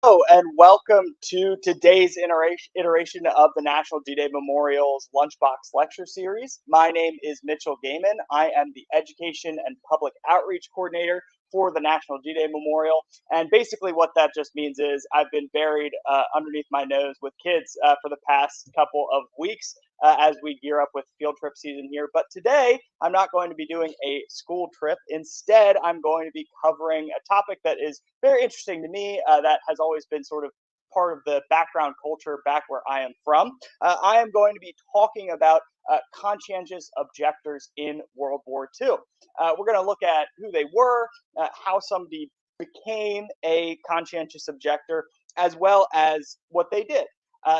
Hello and welcome to today's iteration of the National D-Day Memorial's Lunchbox Lecture Series. My name is Mitchell Gehman. I am the Education and Public Outreach Coordinator for the National D-Day Memorial. And basically what that just means is I've been buried underneath my nose with kids for the past couple of weeks as we gear up with field trip season here. But today, I'm not going to be doing a school trip. Instead, I'm going to be covering a topic that is very interesting to me, that has always been sort of part of the background culture back where I am from. I am going to be talking about conscientious objectors in World War II. We're going to look at who they were, how somebody became a conscientious objector, as well as what they did.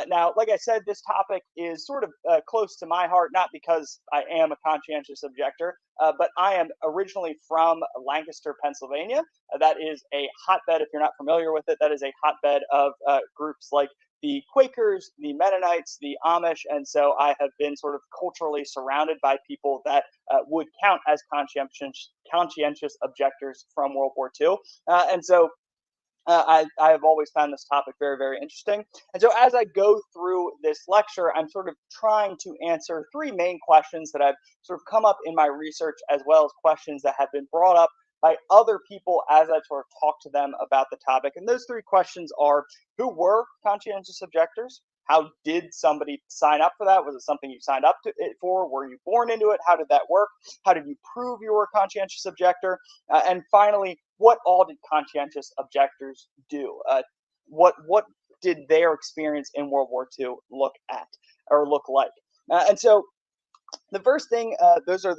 Now, like I said, this topic is sort of close to my heart, not because I am a conscientious objector, but I am originally from Lancaster, Pennsylvania. That is a hotbed, if you're not familiar with it, that is a hotbed of groups like the Quakers, the Mennonites, the Amish, and so I have been sort of culturally surrounded by people that would count as conscientious objectors from World War II. And so I have always found this topic very, very interesting. And so as I go through this lecture, I'm sort of trying to answer three main questions that I've sort of come up in my research, as well as questions that have been brought up by other people as I sort of talk to them about the topic. And those three questions are: who were conscientious objectors? How did somebody sign up for that? Was it something you signed up to it for? Were you born into it? How did that work? How did you prove you were a conscientious objector? And finally, what all did conscientious objectors do? What did their experience in World War II look like? And so the first thing, those are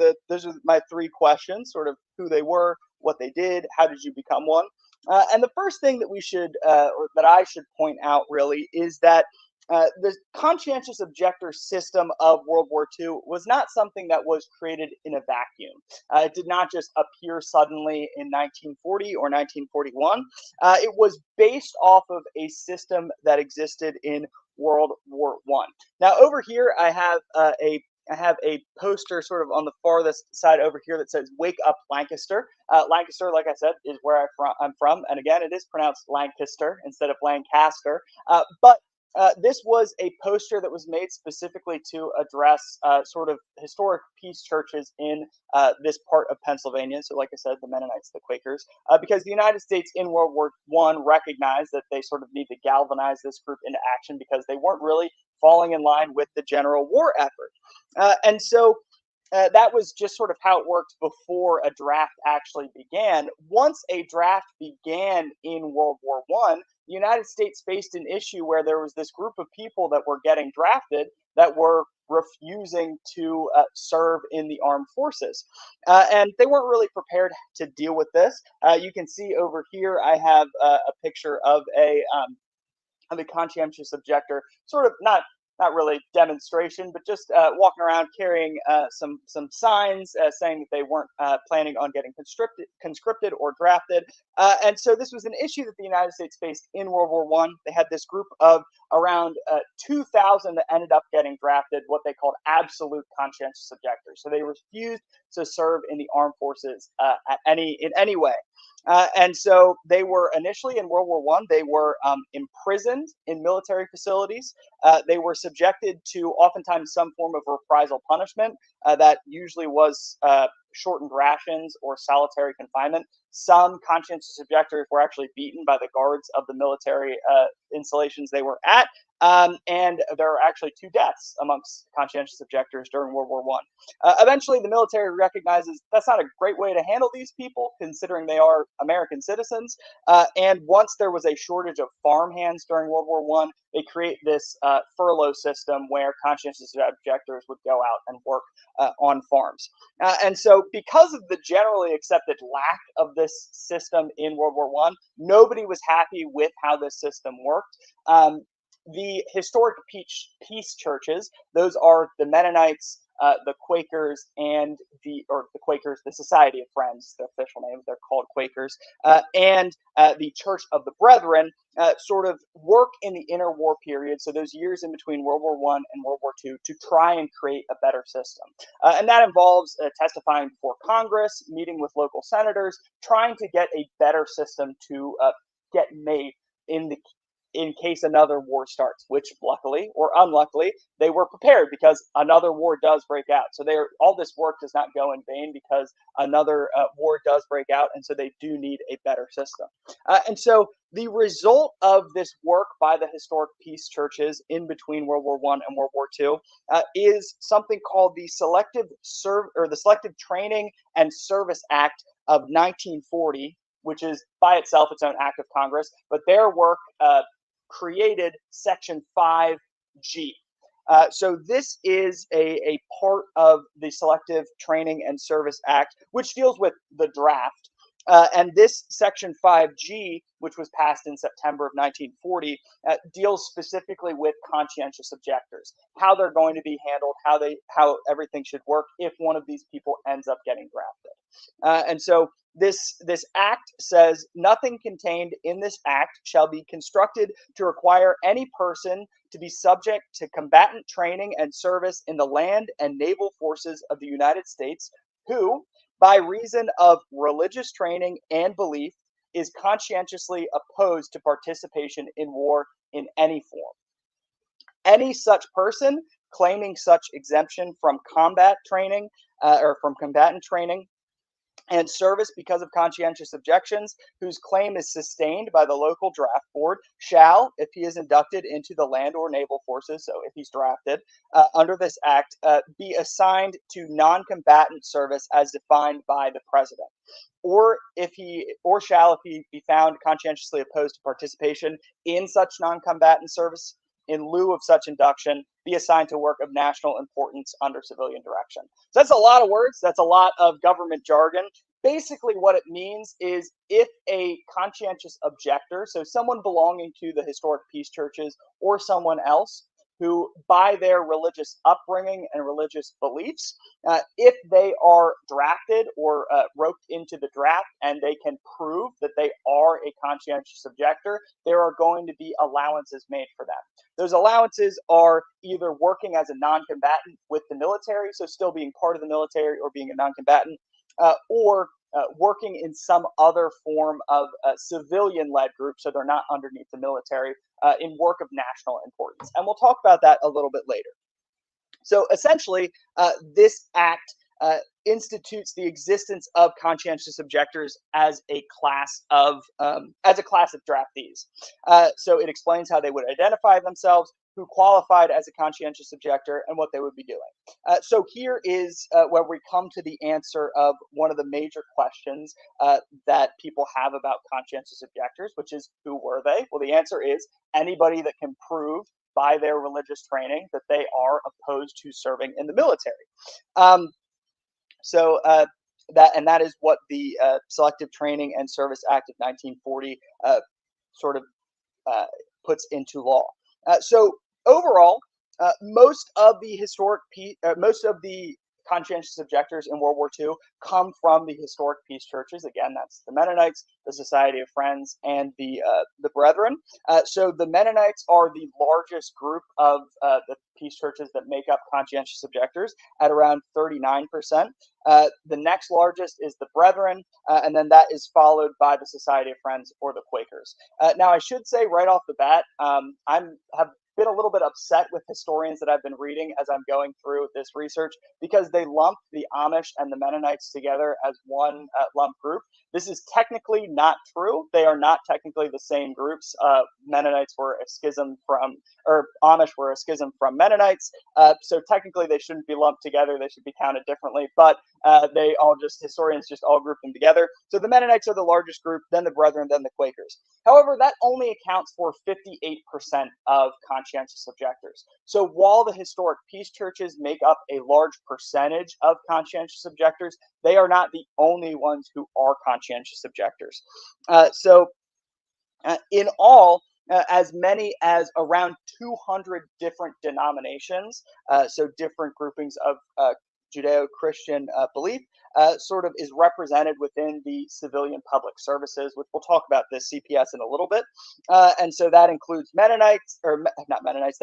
my three questions: sort of who they were, what they did, how did you become one? And the first thing that we should, or that I should point out, really, is that the conscientious objector system of World War II was not something that was created in a vacuum. It did not just appear suddenly in 1940 or 1941. It was based off of a system that existed in World War I. Now, over here, I have a poster sort of on the farthest side over here that says "Wake Up, Lancaster." Lancaster, like I said, is where I'm from, and again, it is pronounced Lancaster instead of Lancaster. But this was a poster that was made specifically to address sort of historic peace churches in this part of Pennsylvania. So, like I said, the Mennonites, the Quakers, because the United States in World War I recognized that they sort of need to galvanize this group into action because they weren't really falling in line with the general war effort. And so that was just sort of how it worked before a draft actually began. Once a draft began in World War I, the United States faced an issue where there was this group of people that were getting drafted that were refusing to serve in the armed forces. And they weren't really prepared to deal with this. You can see over here, I have a picture of a conscientious objector, sort of not really demonstration, but just walking around carrying some signs saying that they weren't planning on getting conscripted or drafted. And so this was an issue that the United States faced in World War I. They had this group of around 2,000 that ended up getting drafted, what they called absolute conscientious objectors. So they refused to serve in the armed forces in any way. And so they were initially in World War I, they were imprisoned in military facilities. They were subjected to oftentimes some form of reprisal punishment that usually was shortened rations or solitary confinement. Some conscientious objectors were actually beaten by the guards of the military installations they were at. And there are actually 2 deaths amongst conscientious objectors during World War I. Eventually, the military recognizes that's not a great way to handle these people, considering they are American citizens. And once there was a shortage of farmhands during World War I, they create this furlough system where conscientious objectors would go out and work on farms. And so because of the generally accepted lack of this system in World War I, nobody was happy with how this system worked. The historic peace churches, those are the Mennonites, the Quakers, and the Quakers, the Society of Friends, the official name, they're called Quakers, and the Church of the Brethren, sort of work in the interwar period, so those years in between World War I and World War II, to try and create a better system. And that involves testifying before Congress, meeting with local senators, trying to get a better system to get made in in case another war starts, which luckily or unluckily, they were prepared because another war does break out. So all this work does not go in vain because another war does break out, and so they do need a better system. And so the result of this work by the historic peace churches in between World War I and World War II is something called the Selective Training and Service Act of 1940, which is by itself its own act of Congress, but their work created Section 5G. So this is a part of the Selective Training and Service Act, which deals with the draft. And this Section 5G, which was passed in September of 1940, deals specifically with conscientious objectors, how they're going to be handled, how everything should work if one of these people ends up getting drafted. And so this act says nothing contained in this act shall be constructed to require any person to be subject to combatant training and service in the land and naval forces of the United States who, by reason of religious training and belief, is conscientiously opposed to participation in war in any form. Any such person claiming such exemption from combat training or from combatant training and service because of conscientious objections, whose claim is sustained by the local draft board, shall, if he is inducted into the land or naval forces, so if he's drafted under this act, be assigned to non-combatant service as defined by the president. Or if he be found conscientiously opposed to participation in such non-combatant service, in lieu of such induction, be assigned to work of national importance under civilian direction. So that's a lot of words. That's a lot of government jargon. Basically, what it means is if a conscientious objector, so someone belonging to the historic peace churches or someone else who, by their religious upbringing and religious beliefs, if they are drafted or roped into the draft and they can prove that they are a conscientious objector, there are going to be allowances made for them. Those allowances are either working as a non-combatant with the military, so still being part of the military or being a non-combatant, or working in some other form of civilian-led group, so they're not underneath the military, in work of national importance. And we'll talk about that a little bit later. So essentially, this act institutes the existence of conscientious objectors as a class of draftees. So it explains how they would identify themselves, who qualified as a conscientious objector, and what they would be doing. So here is where we come to the answer of one of the major questions that people have about conscientious objectors, which is, who were they? Well, the answer is anybody that can prove by their religious training that they are opposed to serving in the military. That is what the Selective Training and Service Act of 1940 puts into law. So overall, most of the conscientious objectors in World War II come from the historic peace churches. Again, that's the Mennonites, the Society of Friends, and the Brethren. So the Mennonites are the largest group of the peace churches that make up conscientious objectors at around 39%. The next largest is the Brethren, and then that is followed by the Society of Friends or the Quakers. Now, I should say right off the bat, have been a little bit upset with historians that I've been reading as I'm going through this research because they lump the Amish and the Mennonites together as one lump group. This is technically not true. They are not technically the same groups. Mennonites were a schism from, or Amish were a schism from Mennonites. So technically they shouldn't be lumped together. They should be counted differently, but historians just all group them together. So the Mennonites are the largest group, then the Brethren, then the Quakers. However, that only accounts for 58% of conscientious objectors. So while the historic peace churches make up a large percentage of conscientious objectors, they are not the only ones who are conscientious objectors. In all, as many as around 200 different denominations, so different groupings of Judeo-Christian belief, is represented within the civilian public services, which we'll talk about this CPS in a little bit. And so that includes that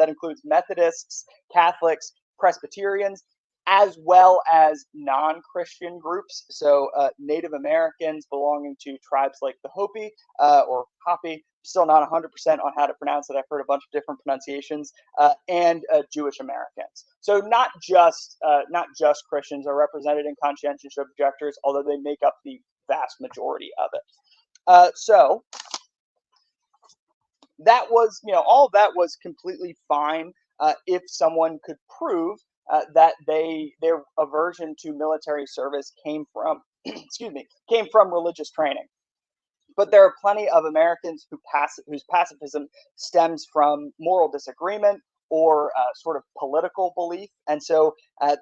includes Methodists, Catholics, Presbyterians, as well as non-Christian groups. So Native Americans belonging to tribes like the Hopi or Hopi, still not 100% on how to pronounce it. I've heard a bunch of different pronunciations, and Jewish Americans. So not just Christians are represented in conscientious objectors, although they make up the vast majority of it. So that was, all of that was completely fine if someone could prove that their aversion to military service came from, came from religious training. But there are plenty of Americans whose pacifism stems from moral disagreement or sort of political belief. And so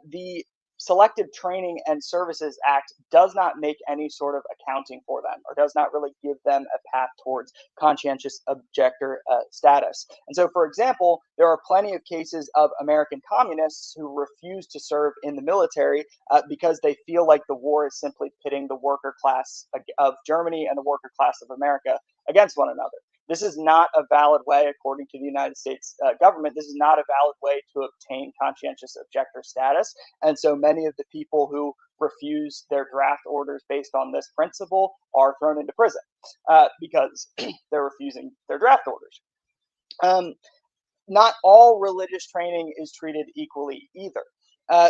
the Selective Training and Services Act does not make any sort of accounting for them, or does not really give them a path towards conscientious objector status. And so, for example, there are plenty of cases of American communists who refuse to serve in the military because they feel like the war is simply pitting the worker class of Germany and the worker class of America against one another. This is not a valid way, according to the United States government, this is not a valid way to obtain conscientious objector status. And so many of the people who refuse their draft orders based on this principle are thrown into prison because they're refusing their draft orders. Not all religious training is treated equally either.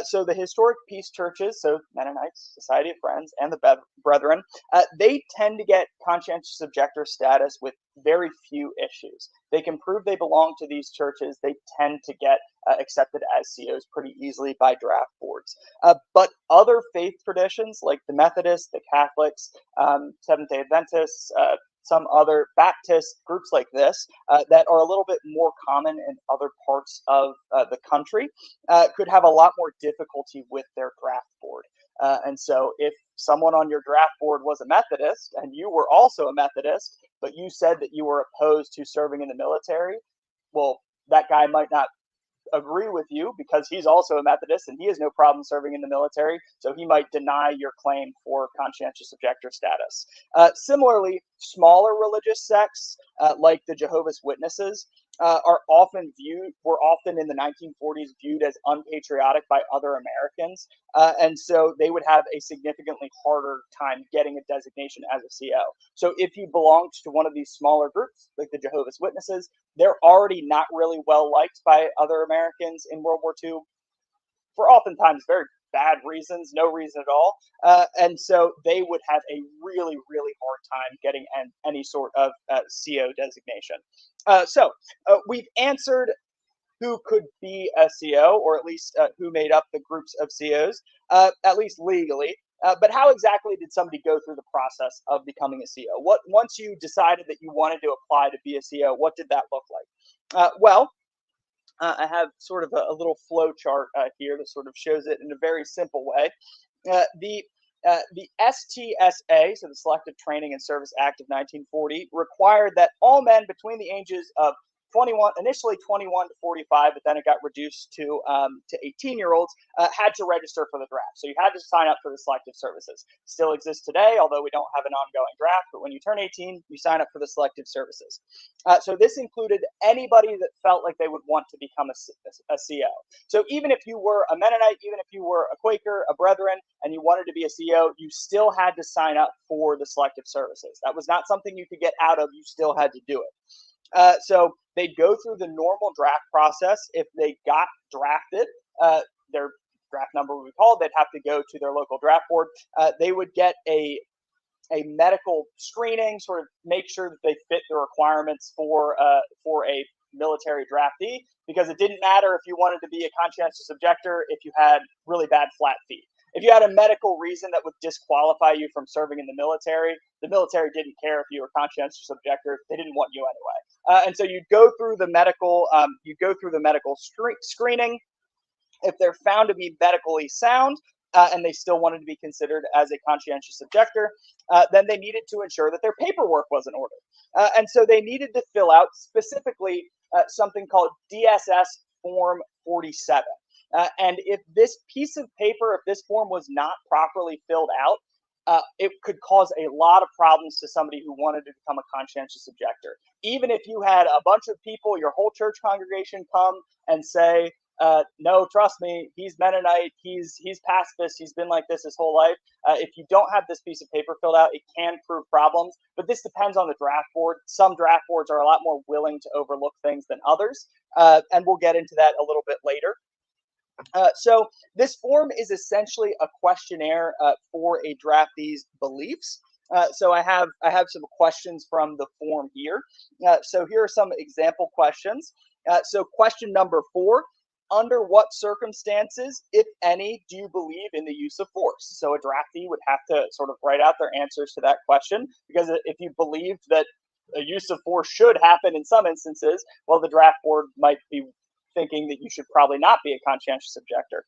So the historic peace churches, so Mennonites, Society of Friends, and the Brethren, they tend to get conscientious objector status with very few issues. They can prove they belong to these churches. They tend to get accepted as COs pretty easily by draft boards. But other faith traditions, like the Methodists, the Catholics, Seventh-day Adventists, some other Baptist groups like this that are a little bit more common in other parts of the country could have a lot more difficulty with their draft board. And so if someone on your draft board was a Methodist and you were also a Methodist, but you said that you were opposed to serving in the military, well, that guy might not agree with you because he's also a Methodist and he has no problem serving in the military, so he might deny your claim for conscientious objector status. Similarly, smaller religious sects like the Jehovah's Witnesses were often in the 1940s viewed as unpatriotic by other Americans, and so they would have a significantly harder time getting a designation as a CO. So if you belonged to one of these smaller groups, like the Jehovah's Witnesses, they're already not really well liked by other Americans in World War II for oftentimes very bad reasons, no reason at all. And so they would have a really, really hard time getting any sort of CO designation. So we've answered who could be a CO, or at least who made up the groups of COs, at least legally. But how exactly did somebody go through the process of becoming a CO? Once you decided that you wanted to apply to be a CO, what did that look like? I have sort of a little flow chart here that sort of shows it in a very simple way. The STSA, so the Selective Training and Service Act of 1940, required that all men between the ages of initially 21 to 45, but then it got reduced to 18-year-olds, had to register for the draft. So you had to sign up for the selective services. Still exists today, although we don't have an ongoing draft, but when you turn 18, you sign up for the selective services. So this included anybody that felt like they would want to become a CO. So even if you were a Mennonite, even if you were a Quaker, a Brethren, and you wanted to be a CO, you still had to sign up for the selective services. That was not something you could get out of. You still had to do it. So they'd go through the normal draft process. If they got drafted, their draft number would be called. They'd have to go to their local draft board. They would get a medical screening, sort of make sure that they fit the requirements for a military draftee, because it didn't matter if you wanted to be a conscientious objector if you had really bad flat feet. If you had a medical reason that would disqualify you from serving in the military didn't care if you were a conscientious objector. They didn't want you anyway. And so you'd go through the medical, screening. If they're found to be medically sound and they still wanted to be considered as a conscientious objector, then they needed to ensure that their paperwork was in order. And so they needed to fill out specifically something called DSS Form 47. And if this piece of paper, if this form was not properly filled out, it could cause a lot of problems to somebody who wanted to become a conscientious objector. Even if you had a bunch of people, your whole church congregation, come and say, no, trust me, he's Mennonite, he's pacifist, he's been like this his whole life. If you don't have this piece of paper filled out, it can prove problems, but this depends on the draft board. Some draft boards are a lot more willing to overlook things than others, and we'll get into that a little bit later. So this form is essentially a questionnaire for a draftee's beliefs. So I have some questions from the form here. So here are some example questions. So question number 4, under what circumstances, if any, do you believe in the use of force? So a draftee would have to sort of write out their answers to that question, because if you believed that a use of force should happen in some instances, well, the draft board might be thinking that you should probably not be a conscientious objector.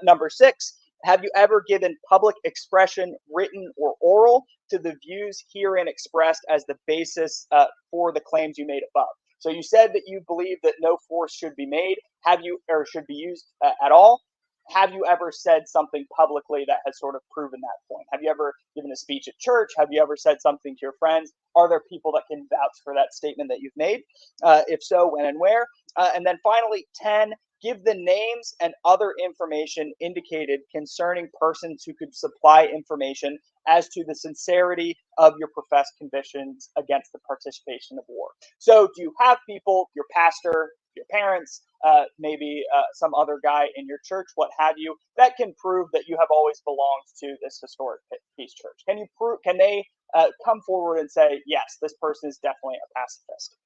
Number 6, have you ever given public expression, written or oral, to the views herein expressed as the basis for the claims you made above? So you said that you believe that no force should be made, or should be used at all. Have you ever said something publicly that has sort of proven that point? Have you ever given a speech at church? Have you ever said something to your friends? Are there people that can vouch for that statement that you've made? If so, when and where? And then finally, 10, give the names and other information indicated concerning persons who could supply information as to the sincerity of your professed convictions against the participation of war. So do you have people, your pastor, your parents, maybe some other guy in your church, what have you, that can prove that you have always belonged to this historic peace church? Can you prove? Can they come forward and say, yes, this person is definitely a pacifist?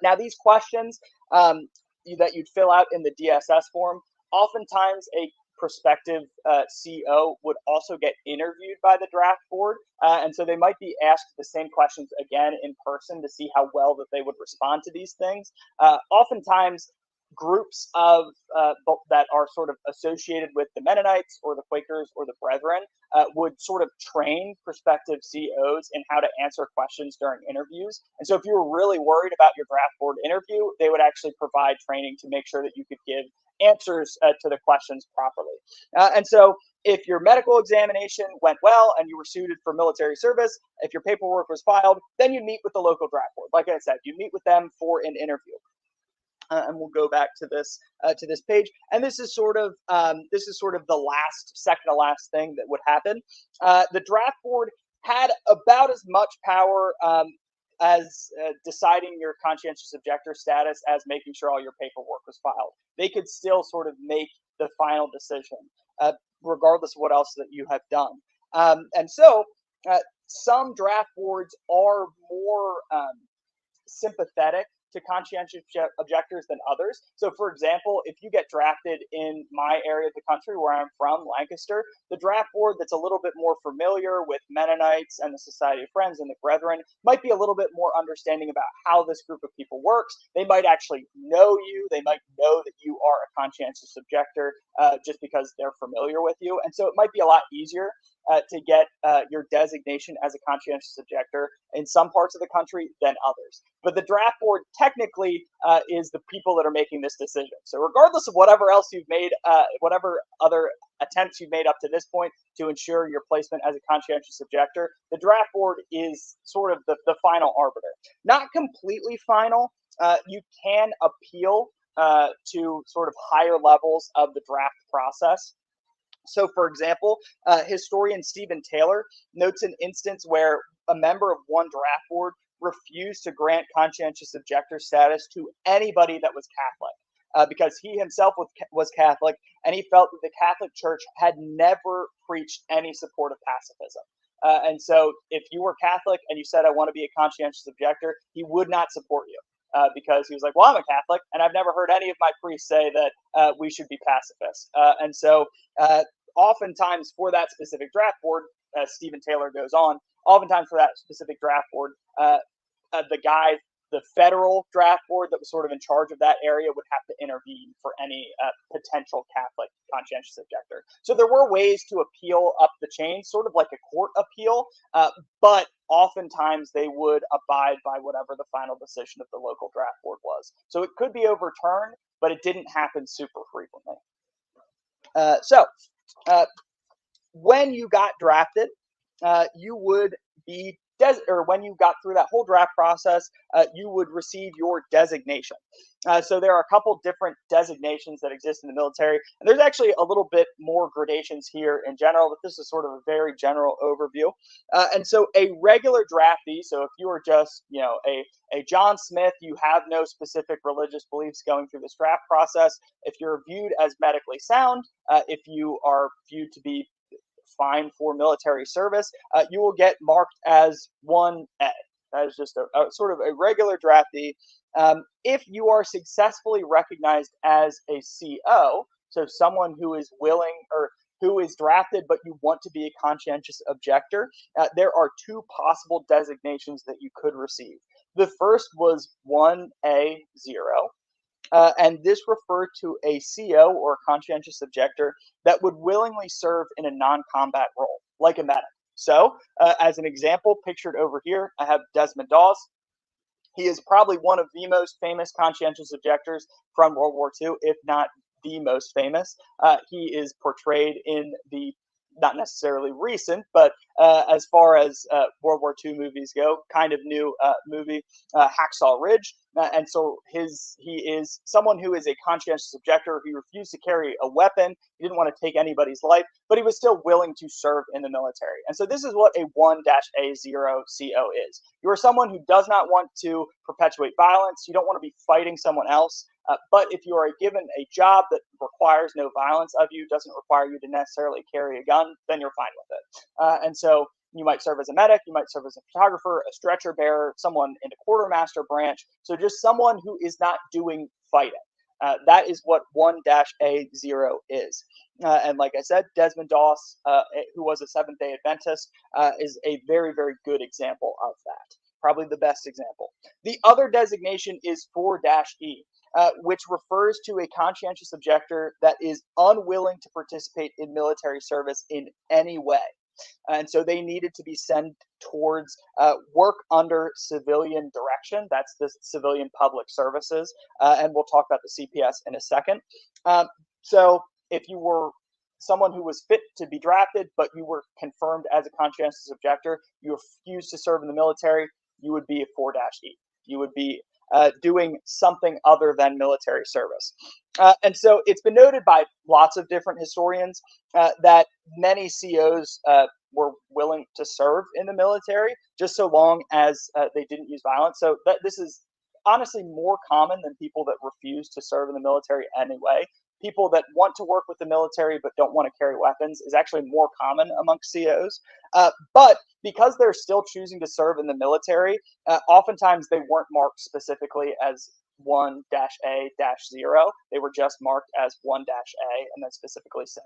Now, these questions that you'd fill out in the DSS form, oftentimes a prospective CO would also get interviewed by the draft board, and so they might be asked the same questions again in person to see how well that they would respond to these things. Oftentimes, groups of that are sort of associated with the Mennonites or the Quakers or the Brethren would sort of train prospective COs in how to answer questions during interviews. And so if you were really worried about your draft board interview, they would actually provide training to make sure that you could give answers to the questions properly. And so if your medical examination went well and you were suited for military service, if your paperwork was filed, then you meet with the local draft board. Like I said, you meet with them for an interview. And we'll go back to this page. And this is sort of the second to last thing that would happen. The draft board had about as much power as deciding your conscientious objector status as making sure all your paperwork was filed. They could still sort of make the final decision, regardless of what else that you have done. And so some draft boards are more sympathetic to conscientious objectors than others. So for example, if you get drafted in my area of the country where I'm from, Lancaster, the draft board that's a little bit more familiar with Mennonites and the Society of Friends and the Brethren might be a little bit more understanding about how this group of people works. They might actually know you. They might know that you are a conscientious objector just because they're familiar with you. And so it might be a lot easier to get your designation as a conscientious objector in some parts of the country than others. But the draft board technically is the people that are making this decision. So regardless of whatever else you've made, whatever other attempts you've made up to this point to ensure your placement as a conscientious objector, the draft board is sort of the final arbiter. Not completely final. You can appeal to sort of higher levels of the draft process. So, for example, historian Stephen Taylor notes an instance where a member of one draft board refused to grant conscientious objector status to anybody that was Catholic because he himself was Catholic, and he felt that the Catholic Church had never preached any support of pacifism. And so if you were Catholic and you said, I want to be a conscientious objector, he would not support you. Because he was like, well, I'm a Catholic, and I've never heard any of my priests say that we should be pacifists. And so oftentimes for that specific draft board, as Stephen Taylor goes on, oftentimes for that specific draft board, the federal draft board that was sort of in charge of that area would have to intervene for any potential Catholic conscientious objector. So there were ways to appeal up the chain, sort of like a court appeal, but oftentimes they would abide by whatever the final decision of the local draft board was. So it could be overturned, but it didn't happen super frequently. When you got drafted, you would be when you got through that whole draft process, you would receive your designation. So there are a couple different designations that exist in the military, and there's actually a little bit more gradations here in general, but this is sort of a very general overview. And so a regular draftee, so if you are just, a John Smith, you have no specific religious beliefs going through this draft process. If you're viewed as medically sound, if you are viewed to be fine for military service, you will get marked as 1A. That is just a sort of a regular draftee. If you are successfully recognized as a CO, so someone who is willing or who is drafted, but you want to be a conscientious objector, there are two possible designations that you could receive. The first was 1A0, and this referred to a CO or a conscientious objector that would willingly serve in a non-combat role, like a medic. So, as an example, pictured over here, I have Desmond Doss. He is probably one of the most famous conscientious objectors from World War II, if not the most famous. He is portrayed in the, not necessarily recent, but as far as World War II movies go, kind of new movie, Hacksaw Ridge. And so he is someone who is a conscientious objector who refused to carry a weapon. He didn't want to take anybody's life, but he was still willing to serve in the military. And so this is what a 1-A0 CO is. You are someone who does not want to perpetuate violence. You don't want to be fighting someone else. But if you are given a job that requires no violence of you, doesn't require you to necessarily carry a gun, then you're fine with it. And so you might serve as a medic, you might serve as a photographer, a stretcher bearer, someone in the quartermaster branch. So just someone who is not doing fighting. That is what 1-A0 is. And like I said, Desmond Doss, who was a Seventh-day Adventist, is a very, very good example of that. Probably the best example. The other designation is 4-E. Which refers to a conscientious objector that is unwilling to participate in military service in any way. And so they needed to be sent towards work under civilian direction. That's the civilian public services. And we'll talk about the CPS in a second. So if you were someone who was fit to be drafted, but you were confirmed as a conscientious objector, you refused to serve in the military, you would be a 4-E. You would be doing something other than military service. And so it's been noted by lots of different historians that many COs were willing to serve in the military, just so long as they didn't use violence. So this is honestly more common than people that refuse to serve in the military anyway. People that want to work with the military but don't want to carry weapons is actually more common amongst COs. But because they're still choosing to serve in the military, oftentimes they weren't marked specifically as 1-A-0. They were just marked as 1-A and then specifically said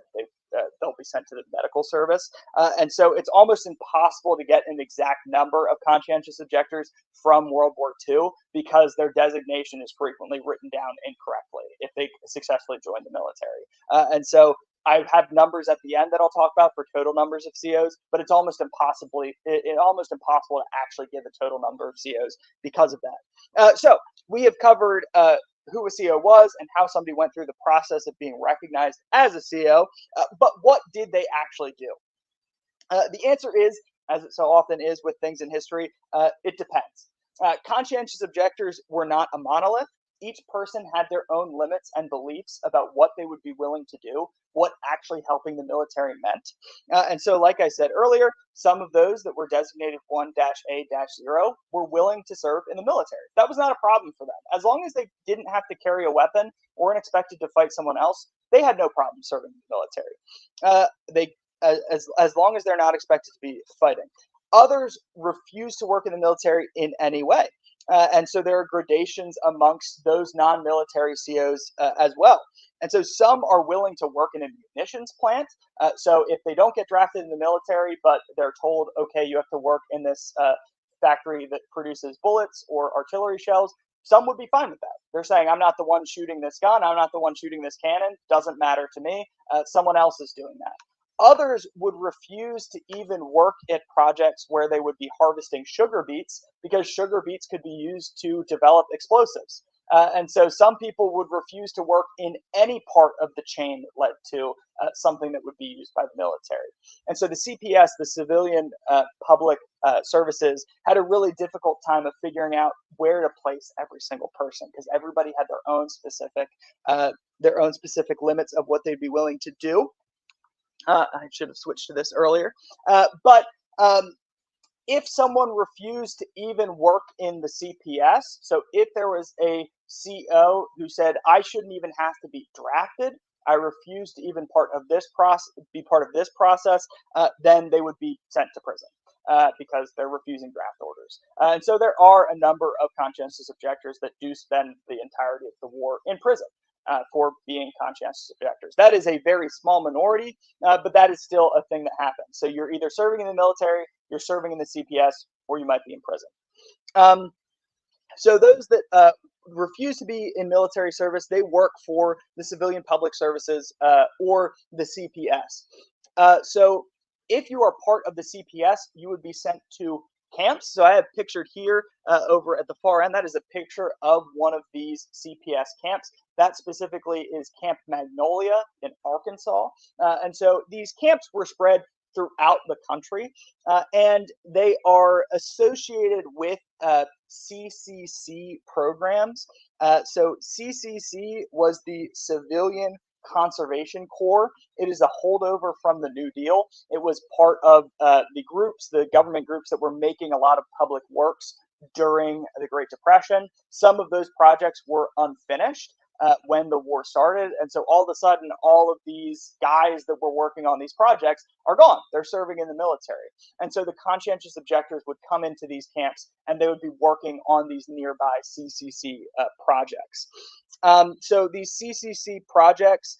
they'll be sent to the medical service. And so it's almost impossible to get an exact number of conscientious objectors from World War II because their designation is frequently written down incorrectly if they successfully joined the military. And so I have numbers at the end that I'll talk about for total numbers of COs, but it's almost impossible to actually give a total number of COs because of that. So we have covered who a CO was and how somebody went through the process of being recognized as a CO, but what did they actually do? The answer is, as it so often is with things in history, it depends. Conscientious objectors were not a monolith. Each person had their own limits and beliefs about what they would be willing to do, what actually helping the military meant. And so, like I said earlier, some of those that were designated 1-A-0 were willing to serve in the military. That was not a problem for them. As long as they didn't have to carry a weapon or weren't expected to fight someone else, they had no problem serving in the military. As long as they're not expected to be fighting. Others refuse to work in the military in any way. And so there are gradations amongst those non-military COs as well. And so some are willing to work in a munitions plant. So if they don't get drafted in the military, but they're told, okay, you have to work in this factory that produces bullets or artillery shells, some would be fine with that. They're saying, I'm not the one shooting this gun. I'm not the one shooting this cannon. Doesn't matter to me. Someone else is doing that. Others would refuse to even work at projects where they would be harvesting sugar beets because sugar beets could be used to develop explosives. And so some people would refuse to work in any part of the chain that led to something that would be used by the military. And so the CPS, the Civilian Public Services, had a really difficult time of figuring out where to place every single person, because everybody had their own specific limits of what they'd be willing to do. I should have switched to this earlier, but if someone refused to even work in the CPS, so if there was a CO who said, I shouldn't even have to be drafted, I refuse to even be part of this process, then they would be sent to prison because they're refusing draft orders. And so there are a number of conscientious objectors that do spend the entirety of the war in prison. For being conscientious objectors. That is a very small minority, but that is still a thing that happens. So you're either serving in the military, you're serving in the CPS, or you might be in prison. So those that refuse to be in military service, they work for the Civilian Public Services or the CPS. So if you are part of the CPS, you would be sent to camps. So I have pictured here over at the far end, that is a picture of one of these CPS camps. That specifically is Camp Magnolia in Arkansas. And so these camps were spread throughout the country, and they are associated with CCC programs. So CCC was the Civilian Conservation Corps. It is a holdover from the New Deal. It was part of the government groups that were making a lot of public works during the Great Depression. Some of those projects were unfinished when the war started, and so all of a sudden, all of these guys that were working on these projects are gone. They're serving in the military, and so the conscientious objectors would come into these camps, and they would be working on these nearby CCC projects. So these CCC projects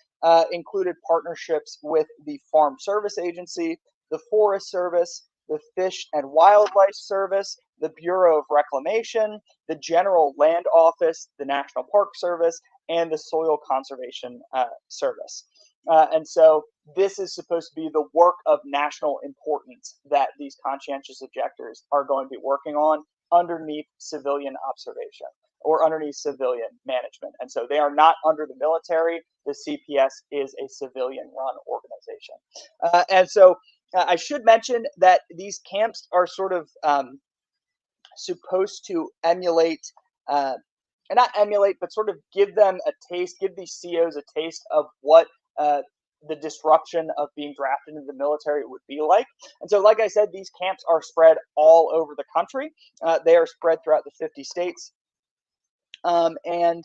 included partnerships with the Farm Service Agency, the Forest Service, the Fish and Wildlife Service, the Bureau of Reclamation, the General Land Office, the National Park Service, and the Soil Conservation Service. And so this is supposed to be the work of national importance that these conscientious objectors are going to be working on underneath civilian observation or underneath civilian management. And so they are not under the military. The CPS is a civilian-run organization. And so I should mention that these camps are sort of supposed to emulate, and not emulate, but sort of give them a taste, give these COs a taste of what the disruption of being drafted into the military would be like. And so, like I said, these camps are spread all over the country. They are spread throughout the 50 states. And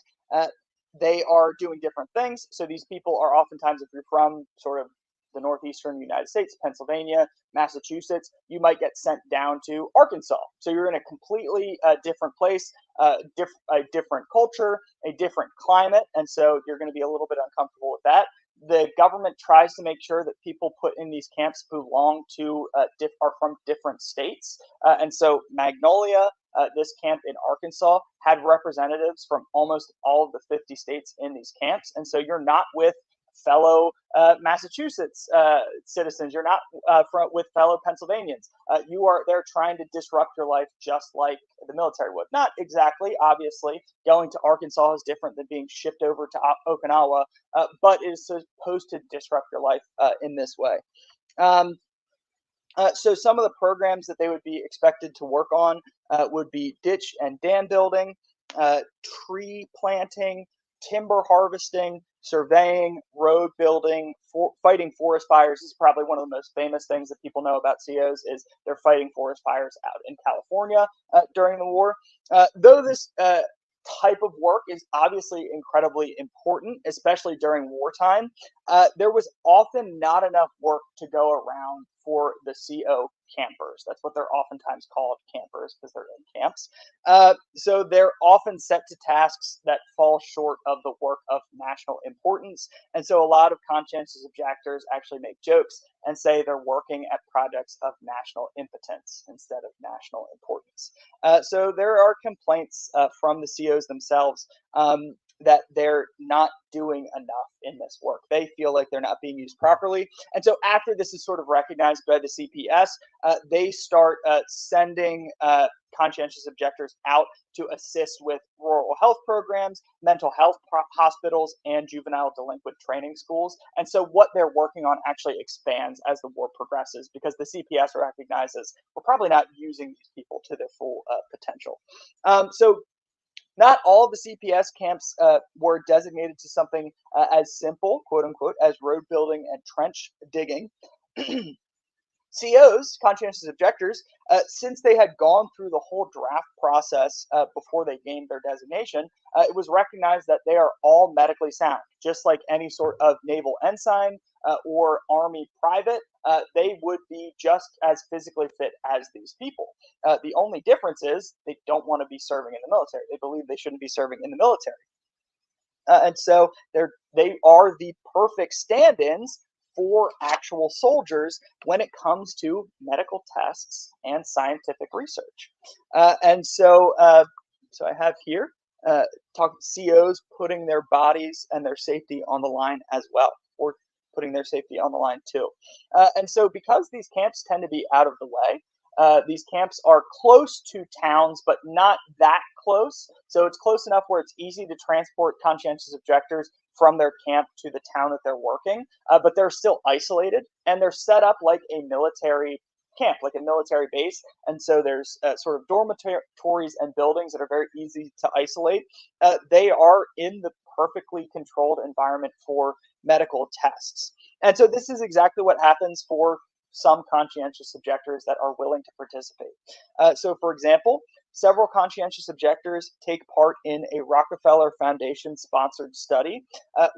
they are doing different things. So these people are oftentimes, if you're from sort of the northeastern United States, Pennsylvania, Massachusetts, you might get sent down to Arkansas. So you're in a completely different place, a different culture, a different climate, and so you're going to be a little bit uncomfortable with that. The government tries to make sure that people put in these camps belong to are from different states, and so Magnolia, this camp in Arkansas, had representatives from almost all of the 50 states in these camps, and so you're not with fellow Massachusetts citizens. You're not with fellow Pennsylvanians. They're trying to disrupt your life just like the military would. Not exactly, obviously. Going to Arkansas is different than being shipped over to Okinawa, but it is supposed to disrupt your life in this way. So some of the programs that they would be expected to work on would be ditch and dam building, tree planting, timber harvesting, surveying, road building, fighting forest fires. This is probably one of the most famous things that people know about COs is they're fighting forest fires out in California during the war. Though this type of work is obviously incredibly important, especially during wartime, there was often not enough work to go around for the CO campers. That's what they're oftentimes called, campers, because they're in camps. So they're often set to tasks that fall short of the work of national importance. And so a lot of conscientious objectors actually make jokes and say they're working at projects of national impotence instead of national importance. So there are complaints from the COs themselves that they're not doing enough in this work. They feel like they're not being used properly. And so after this is sort of recognized by the CPS, they start sending conscientious objectors out to assist with rural health programs, mental health hospitals, and juvenile delinquent training schools. And so what they're working on actually expands as the war progresses, because the CPS recognizes we're probably not using these people to their full potential. So not all the CPS camps were designated to something as simple, quote unquote, as road building and trench digging. COs, conscientious objectors, since they had gone through the whole draft process before they gained their designation, it was recognized that they are all medically sound, just like any sort of naval ensign or Army private. They would be just as physically fit as these people. The only difference is they don't want to be serving in the military. They believe they shouldn't be serving in the military. And so they are the perfect stand-ins for actual soldiers when it comes to medical tests and scientific research. And so I have here COs putting their bodies and their safety on the line as well, or putting their safety on the line too. And so because these camps tend to be out of the way, these camps are close to towns, but not that close. So it's close enough where it's easy to transport conscientious objectors from their camp to the town that they're working, but they're still isolated, and they're set up like a military camp, like a military base. And so there's sort of dormitories and buildings that are very easy to isolate. They are in the perfectly controlled environment for medical tests. And so this is exactly what happens for some conscientious objectors that are willing to participate. So for example, several conscientious objectors take part in a Rockefeller Foundation sponsored study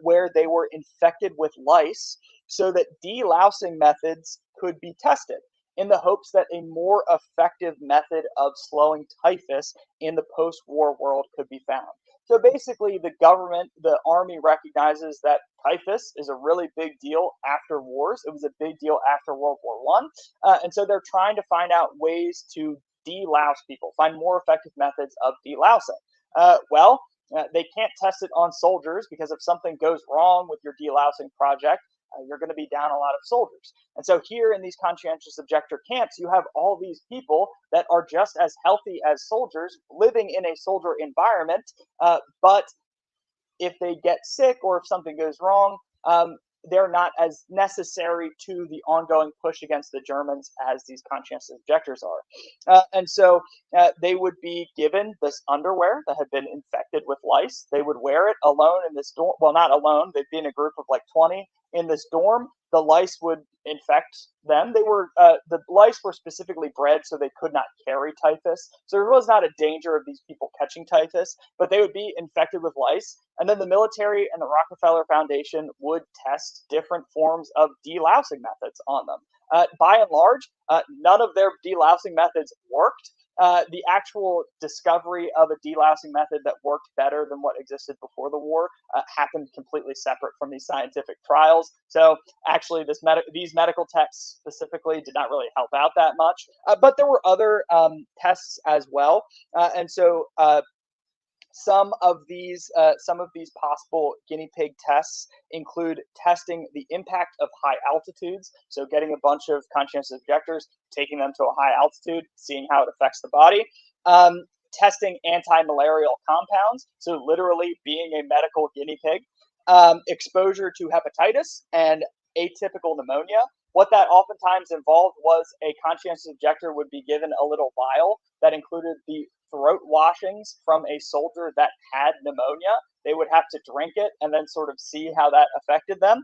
where they were infected with lice so that delousing methods could be tested, in the hopes that a more effective method of slowing typhus in the post-war world could be found. So basically, the government, the Army, recognizes that typhus is a really big deal after wars. It was a big deal after World War I. And so they're trying to find out ways to delouse people, find more effective methods of delousing. They can't test it on soldiers, because if something goes wrong with your delousing project, you're going to be down a lot of soldiers. And so here in these conscientious objector camps, you have all these people that are just as healthy as soldiers, living in a soldier environment, but if they get sick or if something goes wrong, they're not as necessary to the ongoing push against the Germans as these conscientious objectors are. And so they would be given this underwear that had been infected with lice. They would wear it alone in this dorm. Well, not alone. They'd be in a group of like 20 in this dorm. The lice would infect them. The lice were specifically bred so they could not carry typhus. So there was not a danger of these people catching typhus, but they would be infected with lice. And then the military and the Rockefeller Foundation would test different forms of delousing methods on them. By and large, none of their delousing methods worked. The actual discovery of a delousing method that worked better than what existed before the war happened completely separate from these scientific trials. So actually, these medical tests specifically did not really help out that much. But there were other tests as well. And so some of these possible guinea pig tests include testing the impact of high altitudes. So getting a bunch of conscientious objectors, taking them to a high altitude, seeing how it affects the body. Testing anti-malarial compounds, so literally being a medical guinea pig. Exposure to hepatitis and atypical pneumonia. What that oftentimes involved was a conscientious objector would be given a little vial that included the throat washings from a soldier that had pneumonia. They would have to drink it and then sort of see how that affected them.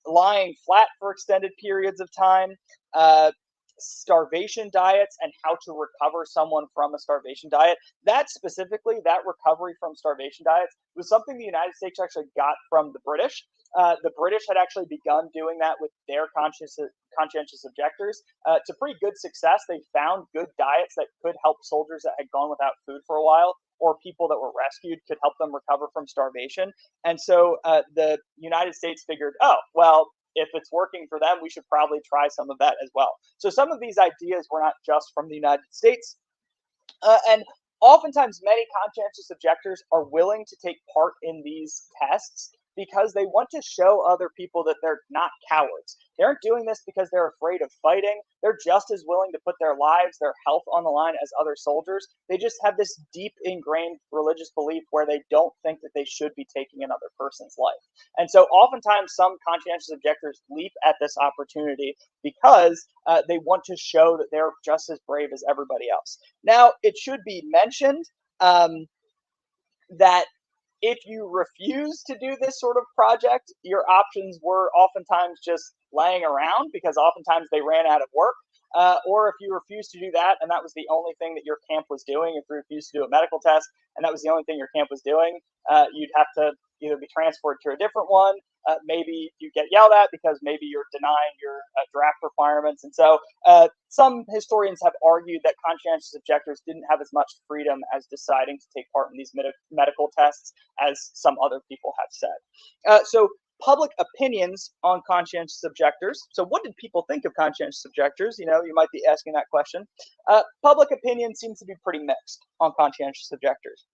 Lying flat for extended periods of time, starvation diets, and how to recover someone from a starvation diet. That recovery from starvation diets was something the United States actually got from the British. The British had actually begun doing that with their conscientious objectors to pretty good success. They found good diets that could help soldiers that had gone without food for a while, or people that were rescued could help them recover from starvation. And so the United States figured, oh, well, if it's working for them, we should probably try some of that as well. So some of these ideas were not just from the United States. And Oftentimes, many conscientious objectors are willing to take part in these tests because they want to show other people that they're not cowards. They aren't doing this because they're afraid of fighting. They're just as willing to put their lives, their health on the line as other soldiers. They just have this deep ingrained religious belief where they don't think that they should be taking another person's life. And so oftentimes some conscientious objectors leap at this opportunity because they want to show that they're just as brave as everybody else. Now, it should be mentioned um, that if you refuse to do this sort of project, your options were oftentimes just laying around because oftentimes they ran out of work. Or if you refuse to do that, and that was the only thing that your camp was doing, if you refused to do a medical test, and that was the only thing your camp was doing, you'd have to either be transferred to a different one. Maybe you get yelled at because maybe you're denying your draft requirements. And so some historians have argued that conscientious objectors didn't have as much freedom as deciding to take part in these medical tests as some other people have said. So public opinions on conscientious objectors. So what did people think of conscientious objectors? You know, you might be asking that question. Public opinion seems to be pretty mixed on conscientious objectors.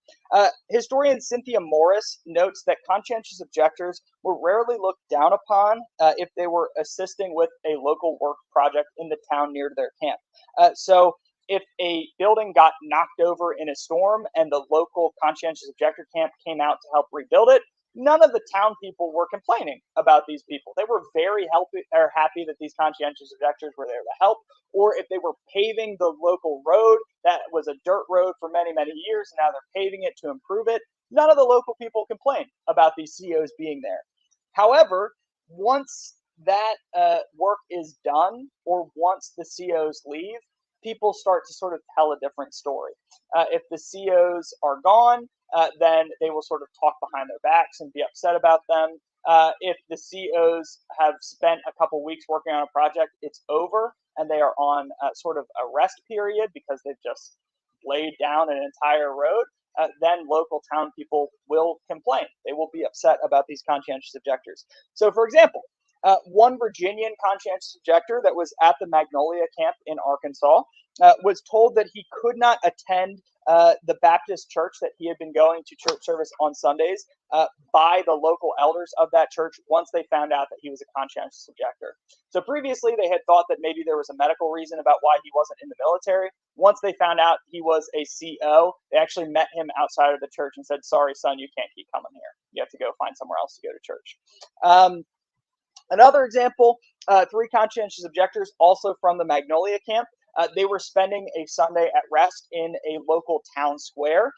Historian Cynthia Morris notes that conscientious objectors were rarely looked down upon if they were assisting with a local work project in the town near their camp. So if a building got knocked over in a storm and the local conscientious objector camp came out to help rebuild it, none of the town people were complaining about these people. They were very happy that these conscientious objectors were there to help. Or if they were paving the local road that was a dirt road for many, many years, and now they're paving it to improve it, none of the local people complained about these COs being there. However, once that work is done, or once the COs leave, people start to sort of tell a different story. If the COs are gone, then they will sort of talk behind their backs and be upset about them. If the COs have spent a couple weeks working on a project, it's over, and they are on sort of a rest period because they've just laid down an entire road, then local town people will complain. They will be upset about these conscientious objectors. So, for example, one Virginian conscientious objector that was at the Magnolia camp in Arkansas was told that he could not attend the Baptist church that he had been going to church service on Sundays by the local elders of that church once they found out that he was a conscientious objector. So previously they had thought that maybe there was a medical reason about why he wasn't in the military. Once they found out he was a CO, they actually met him outside of the church and said, "Sorry, son, you can't keep coming here. You have to go find somewhere else to go to church." Another example, three conscientious objectors, also from the Magnolia camp. They were spending a Sunday at rest in a local town square.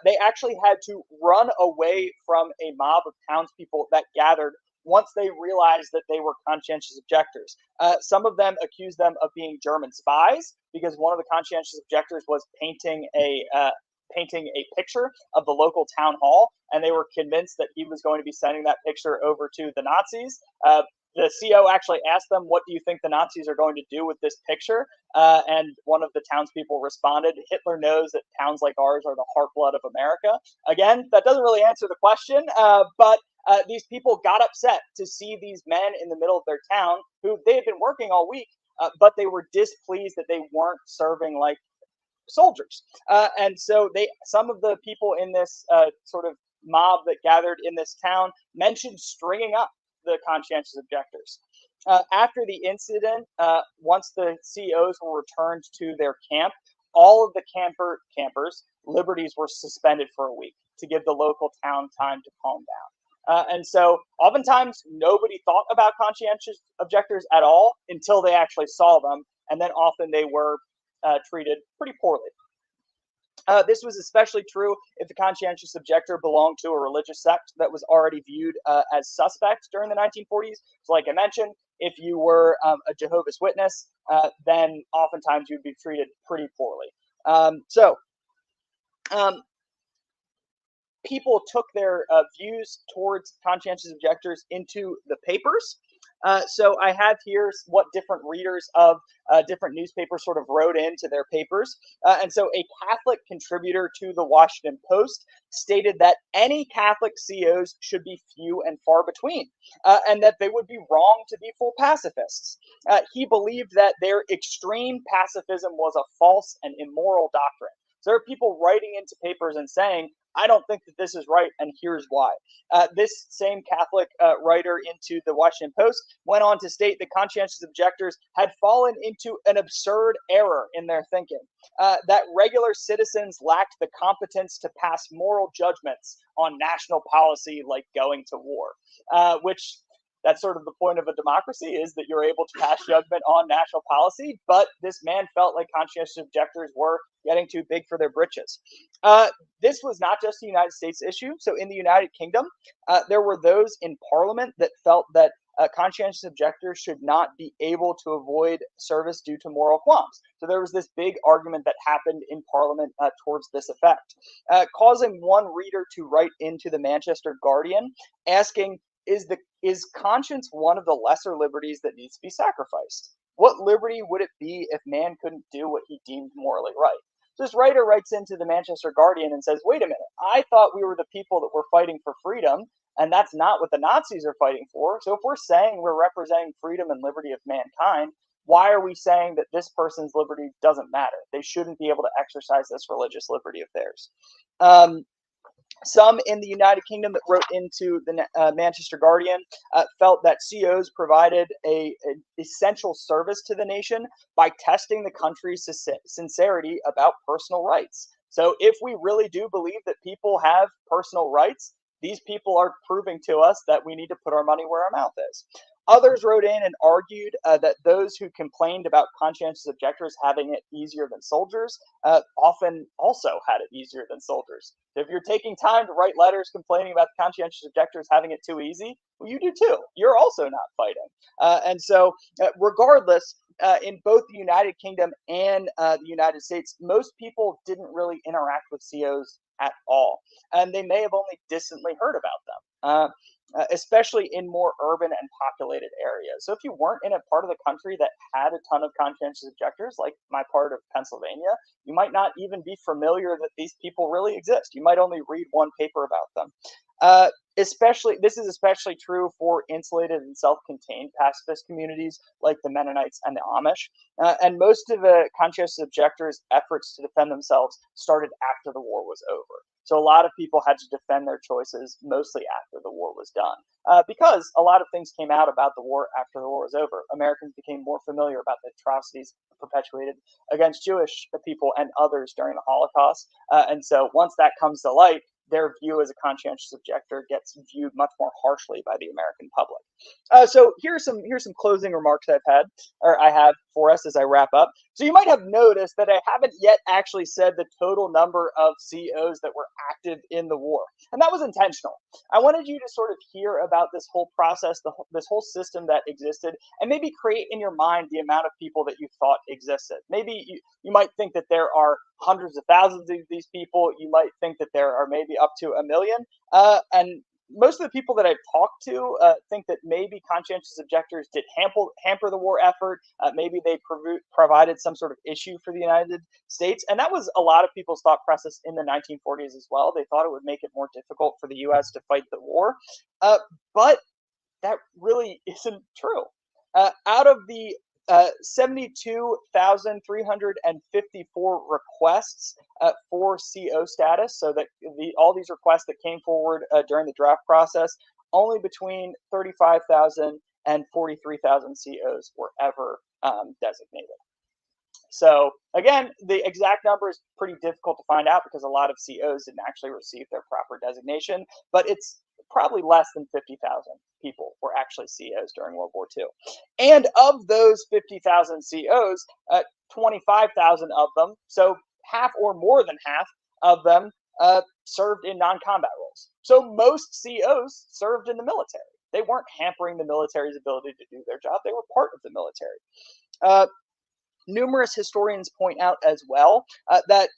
They actually had to run away from a mob of townspeople that gathered once they realized that they were conscientious objectors. Some of them accused them of being German spies because one of the conscientious objectors was painting a picture of the local town hall, and they were convinced that he was going to be sending that picture over to the Nazis. The CO actually asked them, "What do you think the Nazis are going to do with this picture?" And one of the townspeople responded, "Hitler knows that towns like ours are the heartblood of America." Again, that doesn't really answer the question, but these people got upset to see these men in the middle of their town who they had been working all week, but they were displeased that they weren't serving like soldiers. And so some of the people in this sort of mob that gathered in this town mentioned stringing up the conscientious objectors. After the incident, once the COs were returned to their camp, all of the campers' liberties were suspended for a week to give the local town time to calm down. And so oftentimes nobody thought about conscientious objectors at all until they actually saw them, and then often they were treated pretty poorly. This was especially true if the conscientious objector belonged to a religious sect that was already viewed as suspect during the 1940s. So like I mentioned, if you were a Jehovah's Witness, then oftentimes you'd be treated pretty poorly. People took their views towards conscientious objectors into the papers. So I have here what different readers of different newspapers sort of wrote into their papers. And so a Catholic contributor to the Washington Post stated that any Catholic COs should be few and far between, and that they would be wrong to be full pacifists. He believed that their extreme pacifism was a false and immoral doctrine. So there are people writing into papers and saying, I don't think that this is right, and here's why. This same Catholic writer into the Washington Post went on to state that conscientious objectors had fallen into an absurd error in their thinking, that regular citizens lacked the competence to pass moral judgments on national policy like going to war, which that's sort of the point of a democracy, is that you're able to pass judgment on national policy. But this man felt like conscientious objectors were getting too big for their britches. This was not just a United States issue. So in the United Kingdom, there were those in Parliament that felt that conscientious objectors should not be able to avoid service due to moral qualms. So there was this big argument that happened in Parliament towards this effect, causing one reader to write into the Manchester Guardian asking, is conscience one of the lesser liberties that needs to be sacrificed? What liberty would it be if man couldn't do what he deemed morally right? So this writer writes into the Manchester Guardian and says, wait a minute, I thought we were the people that were fighting for freedom, and that's not what the Nazis are fighting for. So if we're saying we're representing freedom and liberty of mankind, why are we saying that this person's liberty doesn't matter? They shouldn't be able to exercise this religious liberty of theirs. Some in the United Kingdom that wrote into the Manchester Guardian felt that COs provided an essential service to the nation by testing the country's sincerity about personal rights. So if we really do believe that people have personal rights, these people are proving to us that we need to put our money where our mouth is. Others wrote in and argued that those who complained about conscientious objectors having it easier than soldiers often also had it easier than soldiers. If you're taking time to write letters complaining about the conscientious objectors having it too easy, well, you do too. You're also not fighting. And so regardless, in both the United Kingdom and the United States, most people didn't really interact with COs at all. And they may have only distantly heard about them. Especially in more urban and populated areas. So if you weren't in a part of the country that had a ton of conscientious objectors, like my part of Pennsylvania, you might not even be familiar that these people really exist. You might only read one paper about them. This is especially true for insulated and self-contained pacifist communities like the Mennonites and the Amish. And most of the conscientious objectors' efforts to defend themselves started after the war was over. So a lot of people had to defend their choices mostly after the war was done, because a lot of things came out about the war after the war was over. Americans became more familiar about the atrocities perpetuated against Jewish people and others during the Holocaust. And so once that comes to light, their view as a conscientious objector gets viewed much more harshly by the American public. So here's some closing remarks I have for us as I wrap up. So you might have noticed that I haven't yet actually said the total number of COs that were active in the war, and that was intentional. I wanted you to sort of hear about this whole process, this whole system that existed, and maybe create in your mind the amount of people that you thought existed. Maybe you might think that there are hundreds of thousands of these people. You might think that there are maybe up to 1 million, and most of the people that I've talked to think that maybe conscientious objectors did hamper the war effort. Maybe they provided some sort of issue for the United States. And that was a lot of people's thought process in the 1940s as well. They thought it would make it more difficult for the U.S. to fight the war. But that really isn't true. Out of the 72,354 requests for CO status, so that all these requests that came forward during the draft process, only between 35,000 and 43,000 COs were ever designated. So again, the exact number is pretty difficult to find out because a lot of COs didn't actually receive their proper designation, but it's probably less than 50,000 people were actually COs during World War II. And of those 50,000 COs, 25,000 of them, so half or more than half of them, served in non-combat roles. So most COs served in the military. They weren't hampering the military's ability to do their job. They were part of the military. Numerous historians point out as well that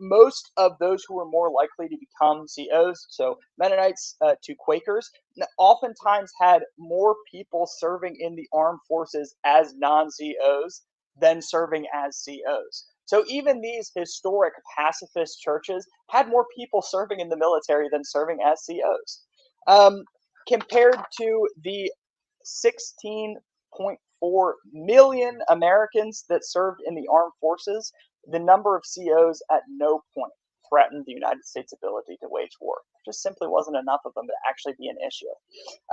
most of those who were more likely to become COs, so Mennonites to Quakers, oftentimes had more people serving in the armed forces as non-COs than serving as COs. So even these historic pacifist churches had more people serving in the military than serving as COs. Compared to the 16.4 million Americans that served in the armed forces, the number of COs at no point threatened the United States' ability to wage war. There just simply wasn't enough of them to actually be an issue.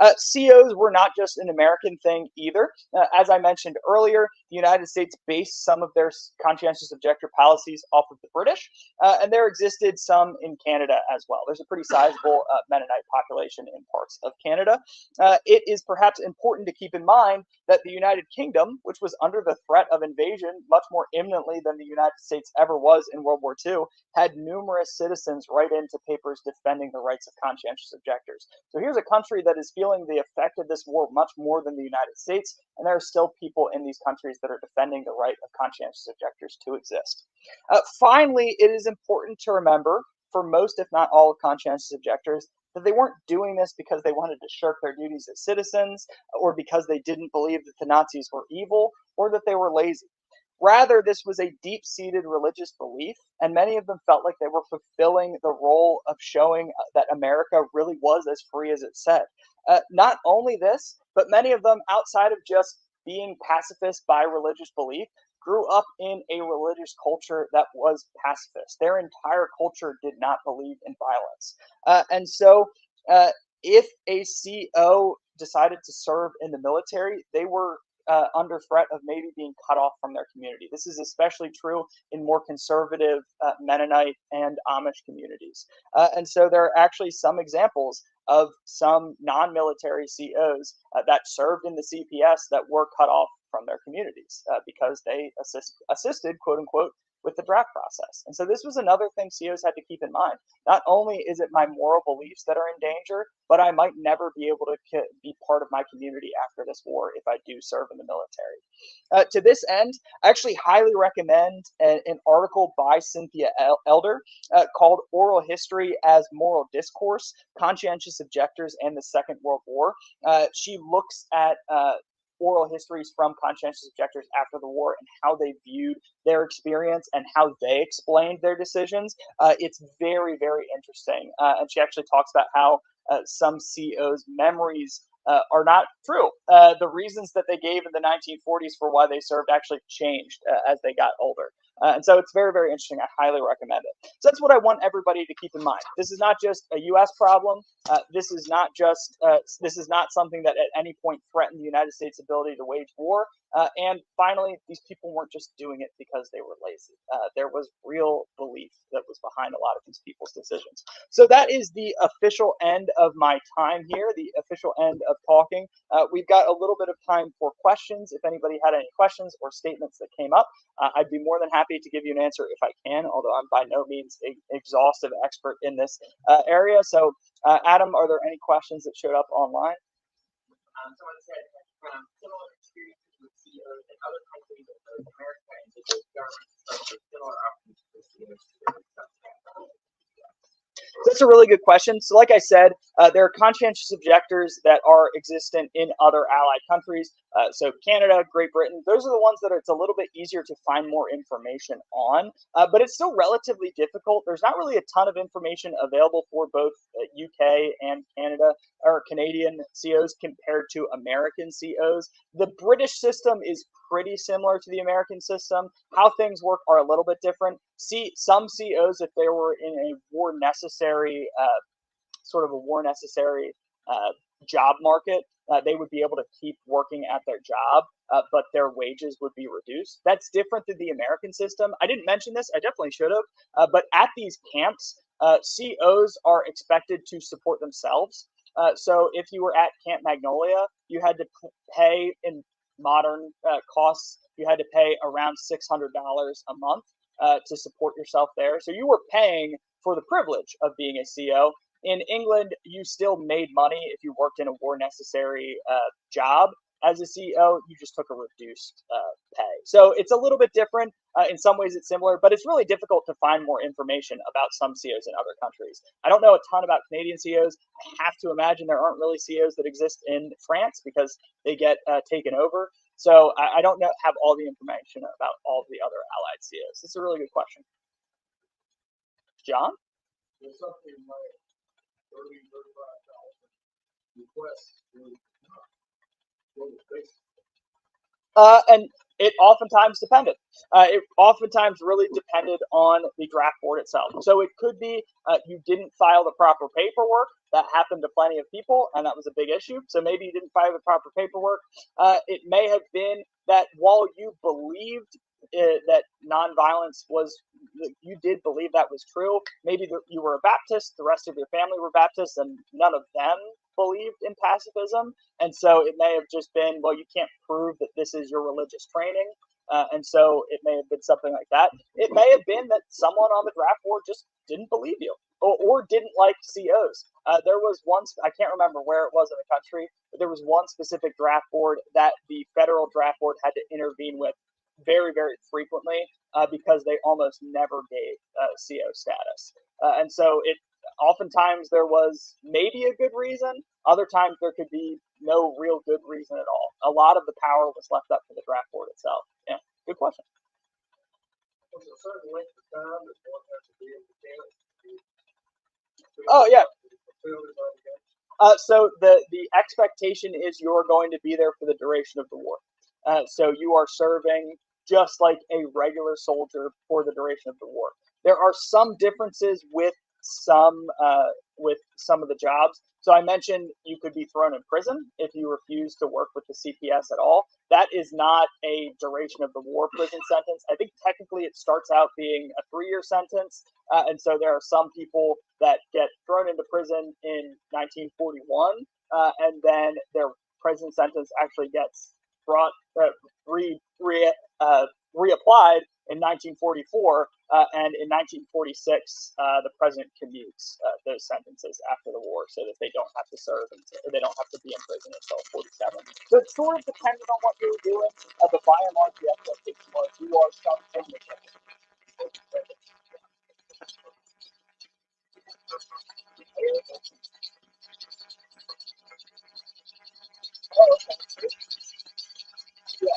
COs were not just an American thing either. As I mentioned earlier, the United States based some of their conscientious objector policies off of the British, and there existed some in Canada as well. There's a pretty sizable Mennonite population in parts of Canada. It is perhaps important to keep in mind that the United Kingdom, which was under the threat of invasion much more imminently than the United States ever was in World War II, had numerous citizens write into papers defending the rights of conscientious objectors. So here's a country that is feeling the effect of this war much more than the United States, and there are still people in these countries that are defending the right of conscientious objectors to exist. Finally, it is important to remember, for most, if not all, of conscientious objectors, that they weren't doing this because they wanted to shirk their duties as citizens, or because they didn't believe that the Nazis were evil, or that they were lazy. Rather, this was a deep-seated religious belief, and many of them felt like they were fulfilling the role of showing that America really was as free as it said. Not only this, but many of them, outside of just being pacifist by religious belief, grew up in a religious culture that was pacifist. Their entire culture did not believe in violence. And so if a CO decided to serve in the military, they were under threat of maybe being cut off from their community. This is especially true in more conservative Mennonite and Amish communities. And so there are actually some examples of some non-military COs that served in the CPS that were cut off from their communities because they assisted, quote unquote, with the draft process. And so this was another thing COs had to keep in mind. Not only is it my moral beliefs that are in danger, but I might never be able to be part of my community after this war if I do serve in the military. To this end, I actually highly recommend an article by Cynthia Elder called Oral History as Moral Discourse, Conscientious Objectors and the Second World War. She looks at oral histories from conscientious objectors after the war and how they viewed their experience and how they explained their decisions. It's very, very interesting. And she actually talks about how some COs' memories are not true. The reasons that they gave in the 1940s for why they served actually changed as they got older. And so it's very, very interesting. I highly recommend it. So that's what I want everybody to keep in mind. This is not just a U.S. problem. This is not something that at any point threatened the United States' ability to wage war. And finally, these people weren't just doing it because they were lazy. There was real belief that was behind a lot of these people's decisions. So that is the official end of my time here, the official end of talking. We've got a little bit of time for questions. If anybody had any questions or statements that came up, I'd be more than happy to give you an answer if I can, although I'm by no means an exhaustive expert in this area. So, Adam, are there any questions that showed up online? Someone said similar experiences with CEOs in other countries of North America and did those governments suffer similar opportunities for CEOs to That's a really good question. So like I said, there are conscientious objectors that are existent in other allied countries. So Canada, Great Britain, those are the ones that it's a little bit easier to find more information on, but it's still relatively difficult. There's not really a ton of information available for both UK and Canada or Canadian COs compared to American COs. The British system is pretty similar to the American system. How things work are a little bit different. Some COs, if they were in a war necessary, job market, they would be able to keep working at their job, but their wages would be reduced. That's different than the American system. I didn't mention this, I definitely should have, but at these camps, COs are expected to support themselves. So if you were at Camp Magnolia, you had to pay in modern costs, you had to pay around $600 a month to support yourself there. So you were paying for the privilege of being a CO. In England, you still made money if you worked in a war necessary job. As a CEO, you just took a reduced pay. So it's a little bit different. In some ways, it's similar, but it's really difficult to find more information about some COs in other countries. I don't know a ton about Canadian COs. I have to imagine there aren't really COs that exist in France because they get taken over. So I don't have all the information about all of the other allied COs. It's a really good question. John? There's something like 30,000, 35,000 requests to go to space. And It oftentimes depended. It oftentimes really depended on the draft board itself. So it could be you didn't file the proper paperwork. That happened to plenty of people, and that was a big issue. So maybe you didn't file the proper paperwork. It may have been that while you believed that nonviolence was, you did believe that was true. Maybe you were a Baptist, the rest of your family were Baptists, and none of them believed in pacifism. And so it may have just been, well, you can't prove that this is your religious training. And so it may have been something like that. It may have been that someone on the draft board just didn't believe you or didn't like COs. There was one, I can't remember where it was in the country, but there was one specific draft board that the federal draft board had to intervene with very, very frequently because they almost never gave CO status. And so it oftentimes there was maybe a good reason. Other times there could be no real good reason at all. A lot of the power was left up to the draft board itself. Yeah, good question. Was a certain length of time that one has to be in the camp? Oh, yeah. So the expectation is you're going to be there for the duration of the war. So you are serving just like a regular soldier for the duration of the war. There are some differences with some of the jobs. So I mentioned you could be thrown in prison if you refuse to work with the CPS at all. That is not a duration of the war prison sentence. I think technically it starts out being a 3-year sentence. And so there are some people that get thrown into prison in 1941, and then their prison sentence actually gets reapplied in 1944, and in 1946, the president commutes those sentences after the war so that they don't have to serve they don't have to be in prison until 47. So it sort of depended on what you were doing, but by and large, the expectation was you are something. Oh, okay. Yeah.